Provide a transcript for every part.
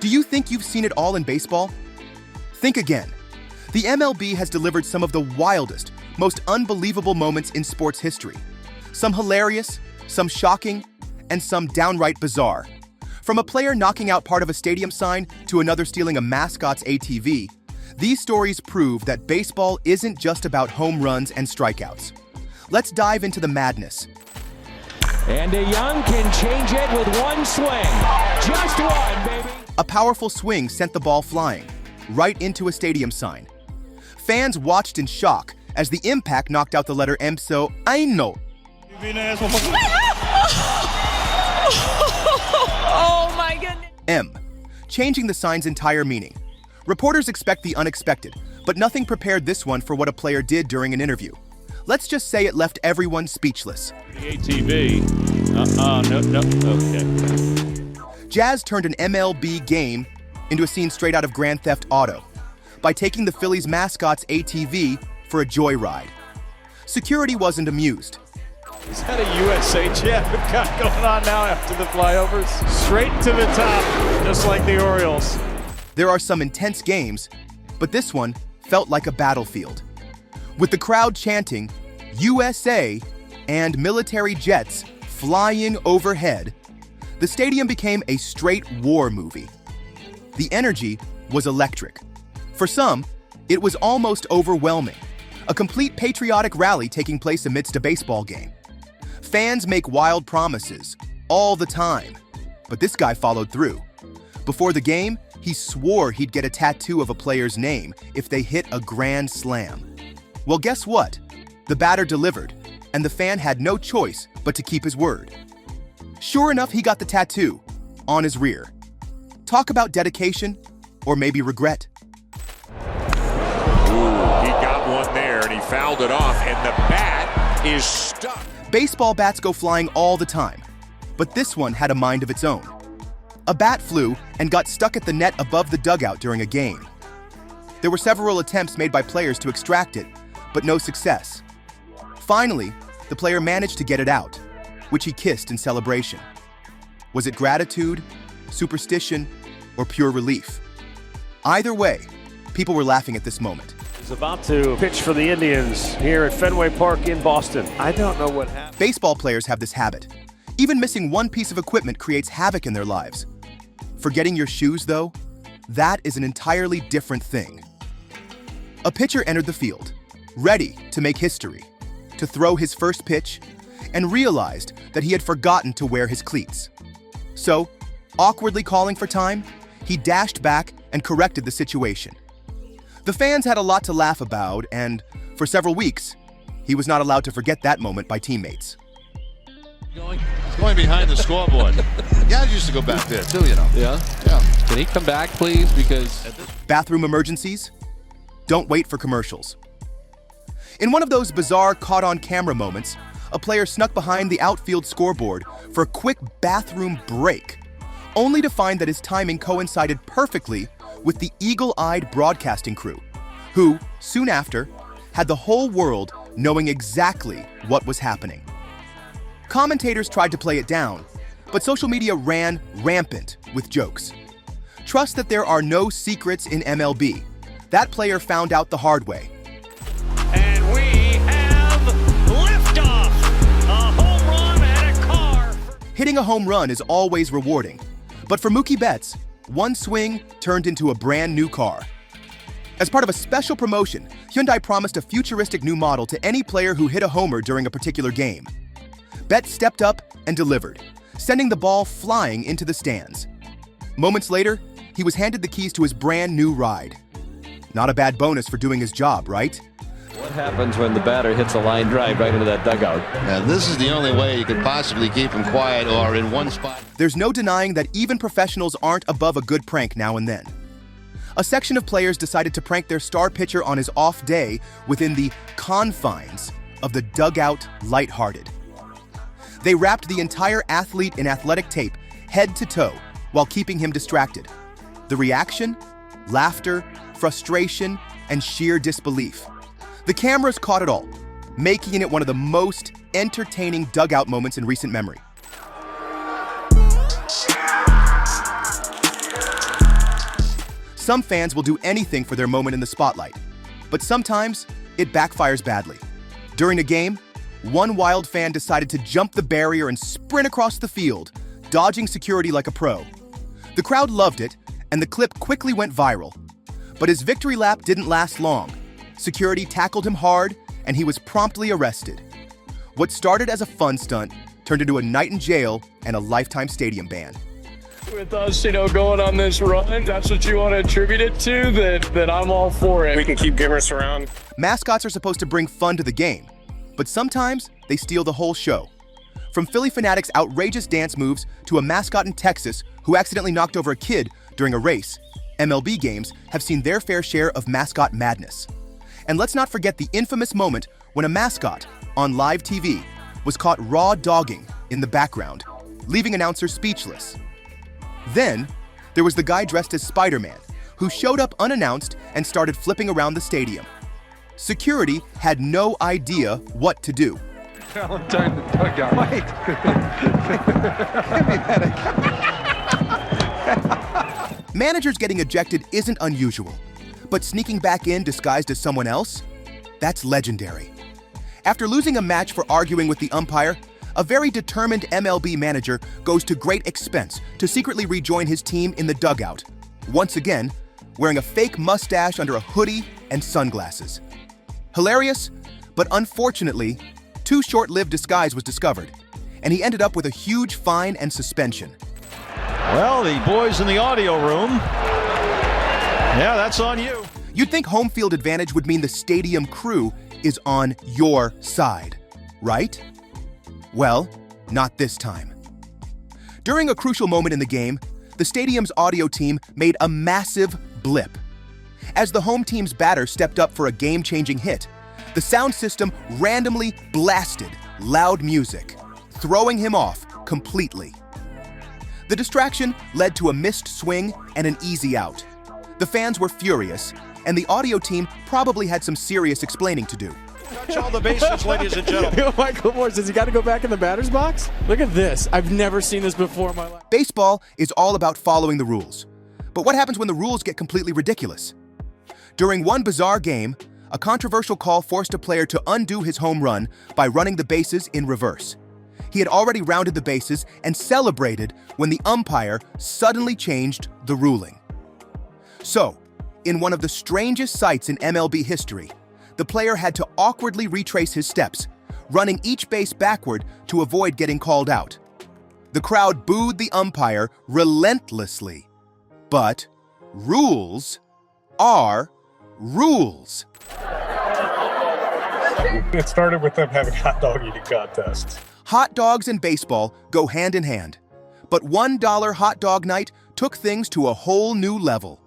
Do you think you've seen it all in baseball? Think again. The MLB has delivered some of the wildest, most unbelievable moments in sports history. Some hilarious, some shocking, and some downright bizarre. From a player knocking out part of a stadium sign to another stealing a mascot's ATV, these stories prove that baseball isn't just about home runs and strikeouts. Let's dive into the madness. And DeYoung can change it with one swing. Just one, baby. A powerful swing sent the ball flying, right into a stadium sign. Fans watched in shock as the impact knocked out the letter M, so I know. Oh my goodness. M, changing the sign's entire meaning. Reporters expect the unexpected, but nothing prepared this one for what a player did during an interview. Let's just say it left everyone speechless. The ATV. No, okay. Jazz turned an MLB game into a scene straight out of Grand Theft Auto by taking the Phillies mascot's ATV for a joyride. Security wasn't amused. Is that a USA jab we've got going on now after the flyovers? Straight to the top, just like the Orioles. There are some intense games, but this one felt like a battlefield. With the crowd chanting, USA, and military jets flying overhead, the stadium became a straight war movie. The energy was electric. For some, it was almost overwhelming, a complete patriotic rally taking place amidst a baseball game. Fans make wild promises all the time, but this guy followed through. Before the game, he swore he'd get a tattoo of a player's name if they hit a grand slam. Well, guess what? The batter delivered, and the fan had no choice but to keep his word. Sure enough, he got the tattoo on his rear. Talk about dedication, or maybe regret. Ooh, he got one there, and he fouled it off, and the bat is stuck. Baseball bats go flying all the time, but this one had a mind of its own. A bat flew and got stuck at the net above the dugout during a game. There were several attempts made by players to extract it, but no success. Finally, the player managed to get it out, which he kissed in celebration. Was it gratitude, superstition, or pure relief? Either way, people were laughing at this moment. He's about to pitch for the Indians here at Fenway Park in Boston. I don't know what happened. Baseball players have this habit. Even missing one piece of equipment creates havoc in their lives. Forgetting your shoes, though, that is an entirely different thing. A pitcher entered the field, ready to make history, to throw his first pitch, and realized that he had forgotten to wear his cleats. So, awkwardly calling for time, he dashed back and corrected the situation. The fans had a lot to laugh about, and for several weeks, he was not allowed to forget that moment by teammates. He's going behind the scoreboard. Guys used to go back there too, you know. Yeah? Can he come back, please? Because Bathroom emergencies? Don't wait for commercials. In one of those bizarre caught-on-camera moments, a player snuck behind the outfield scoreboard for a quick bathroom break, only to find that his timing coincided perfectly with the eagle-eyed broadcasting crew, who, soon after, had the whole world knowing exactly what was happening. Commentators tried to play it down, but social media ran rampant with jokes. Trust that there are no secrets in MLB. That player found out the hard way. And we have liftoff. A home run and a car. Hitting a home run is always rewarding, but for Mookie Betts, one swing turned into a brand new car. As part of a special promotion, Hyundai promised a futuristic new model to any player who hit a homer during a particular game. Betts stepped up and delivered, sending the ball flying into the stands. Moments later, he was handed the keys to his brand new ride. Not a bad bonus for doing his job, right? what happens when the batter hits a line drive right into that dugout? Now, this is the only way you could possibly keep him quiet or in one spot. There's no denying that even professionals aren't above a good prank now and then. A section of players decided to prank their star pitcher on his off day within the confines of the dugout lighthearted. They wrapped the entire athlete in athletic tape, head to toe, while keeping him distracted. The reaction? Laughter, frustration, and sheer disbelief. The cameras caught it all, making it one of the most entertaining dugout moments in recent memory. Some fans will do anything for their moment in the spotlight, but sometimes it backfires badly. During a game, one Wild fan decided to jump the barrier and sprint across the field, dodging security like a pro. The crowd loved it, and the clip quickly went viral. But his victory lap didn't last long. Security tackled him hard, and he was promptly arrested. What started as a fun stunt turned into a night in jail and a lifetime stadium ban. With us, going on this run, that's what you want to attribute it to, then I'm all for it. We can keep giving us around. Mascots are supposed to bring fun to the game, but sometimes they steal the whole show. From Philly Fanatic's outrageous dance moves to a mascot in Texas who accidentally knocked over a kid during a race, MLB games have seen their fair share of mascot madness. And let's not forget the infamous moment when a mascot on live TV was caught raw dogging in the background, leaving announcers speechless. Then, there was the guy dressed as Spider-Man, who showed up unannounced and started flipping around the stadium. Security had no idea what to do. Valentine the dugout. Wait. Managers getting ejected isn't unusual, but sneaking back in disguised as someone else? That's legendary. After losing a match for arguing with the umpire, a very determined MLB manager goes to great expense to secretly rejoin his team in the dugout, once again, wearing a fake mustache under a hoodie and sunglasses. Hilarious, but unfortunately, too short-lived disguise was discovered, and he ended up with a huge fine and suspension. Well, the boys in the audio room, yeah, that's on you. You'd think home field advantage would mean the stadium crew is on your side, right? Well, not this time. During a crucial moment in the game, the stadium's audio team made a massive blip. As the home team's batter stepped up for a game-changing hit, the sound system randomly blasted loud music, throwing him off completely. The distraction led to a missed swing and an easy out. The fans were furious, and the audio team probably had some serious explaining to do. Touch all the bases, ladies and gentlemen. Michael Morse, does he got to go back in the batter's box? Look at this. I've never seen this before in my life. Baseball is all about following the rules. But what happens when the rules get completely ridiculous? During one bizarre game, a controversial call forced a player to undo his home run by running the bases in reverse. He had already rounded the bases and celebrated when the umpire suddenly changed the ruling. So, in one of the strangest sights in MLB history, the player had to awkwardly retrace his steps, running each base backward to avoid getting called out. The crowd booed the umpire relentlessly. But rules are rules. It started with them having hot dog eating contests. Hot dogs and baseball go hand in hand. But $1 hot dog night took things to a whole new level.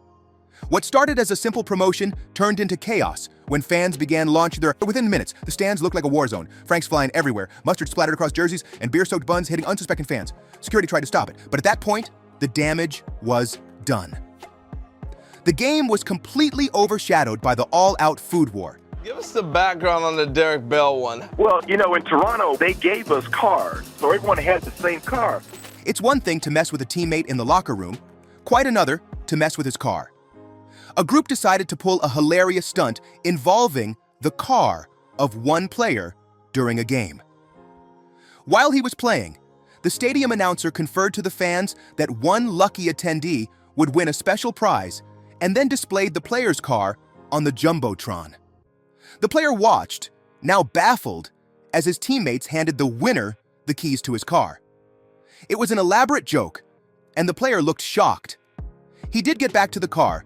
What started as a simple promotion turned into chaos when fans began launching their... Within minutes, the stands looked like a war zone. Franks flying everywhere, mustard splattered across jerseys, and beer-soaked buns hitting unsuspecting fans. Security tried to stop it, but at that point, the damage was done. The game was completely overshadowed by the all-out food war. Give us the background on the Derek Bell one. Well, in Toronto, they gave us cars, so everyone had the same car. It's one thing to mess with a teammate in the locker room, quite another to mess with his car. A group decided to pull a hilarious stunt involving the car of one player during a game. While he was playing, the stadium announcer conferred to the fans that one lucky attendee would win a special prize and then displayed the player's car on the Jumbotron. The player watched, now baffled, as his teammates handed the winner the keys to his car. It was an elaborate joke, and the player looked shocked. He did get back to the car,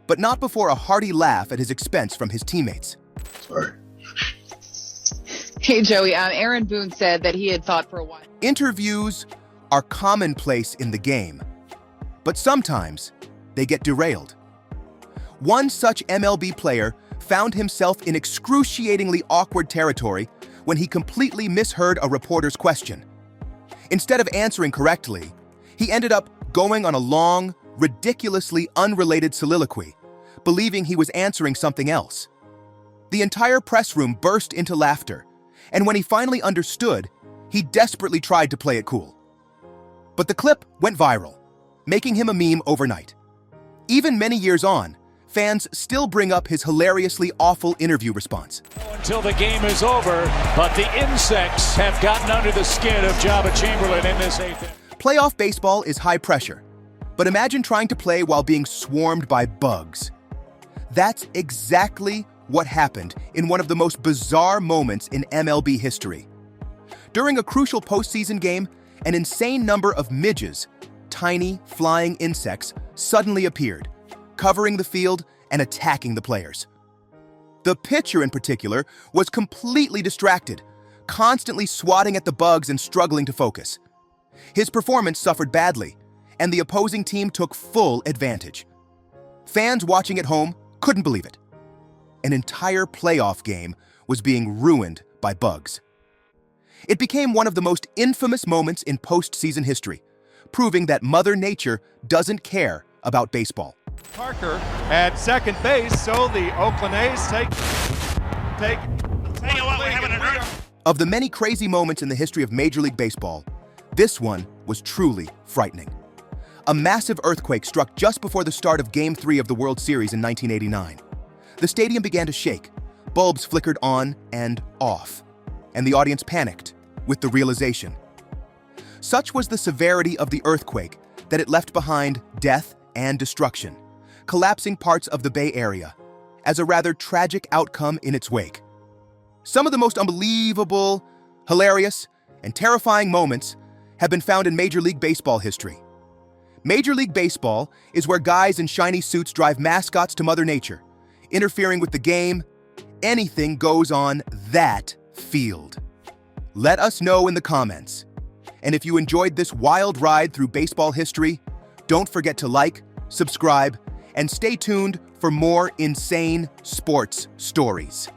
but not before a hearty laugh at his expense from his teammates. Sorry. Hey, Joey, Aaron Boone said that he had thought for a while. Interviews are commonplace in the game, but sometimes they get derailed. One such MLB player found himself in excruciatingly awkward territory when he completely misheard a reporter's question. Instead of answering correctly, he ended up going on a long, ridiculously unrelated soliloquy, believing he was answering something else. The entire press room burst into laughter, and when he finally understood, he desperately tried to play it cool. But the clip went viral, making him a meme overnight. Even many years on, fans still bring up his hilariously awful interview response. Until the game is over, but the insects have gotten under the skin of Jabba Chamberlain in this 8th. Playoff baseball is high pressure, but imagine trying to play while being swarmed by bugs. That's exactly what happened in one of the most bizarre moments in MLB history. During a crucial postseason game, an insane number of midges, tiny flying insects, suddenly appeared, covering the field and attacking the players. The pitcher in particular was completely distracted, constantly swatting at the bugs and struggling to focus. His performance suffered badly, and the opposing team took full advantage. Fans watching at home couldn't believe it. An entire playoff game was being ruined by bugs. It became one of the most infamous moments in postseason history, proving that Mother Nature doesn't care about baseball. Parker at second base, so the Oakland A's take. Hey, you know what? We're having an earth. Of the many crazy moments in the history of Major League Baseball, this one was truly frightening. A massive earthquake struck just before the start of Game 3 of the World Series in 1989. The stadium began to shake, bulbs flickered on and off, and the audience panicked with the realization. Such was the severity of the earthquake that it left behind death and destruction, collapsing parts of the Bay Area as a rather tragic outcome in its wake. Some of the most unbelievable, hilarious, and terrifying moments have been found in Major League Baseball history. Major League Baseball is where guys in shiny suits drive mascots to Mother Nature, interfering with the game. Anything goes on that field. Let us know in the comments. And if you enjoyed this wild ride through baseball history, don't forget to like, subscribe, and stay tuned for more insane sports stories.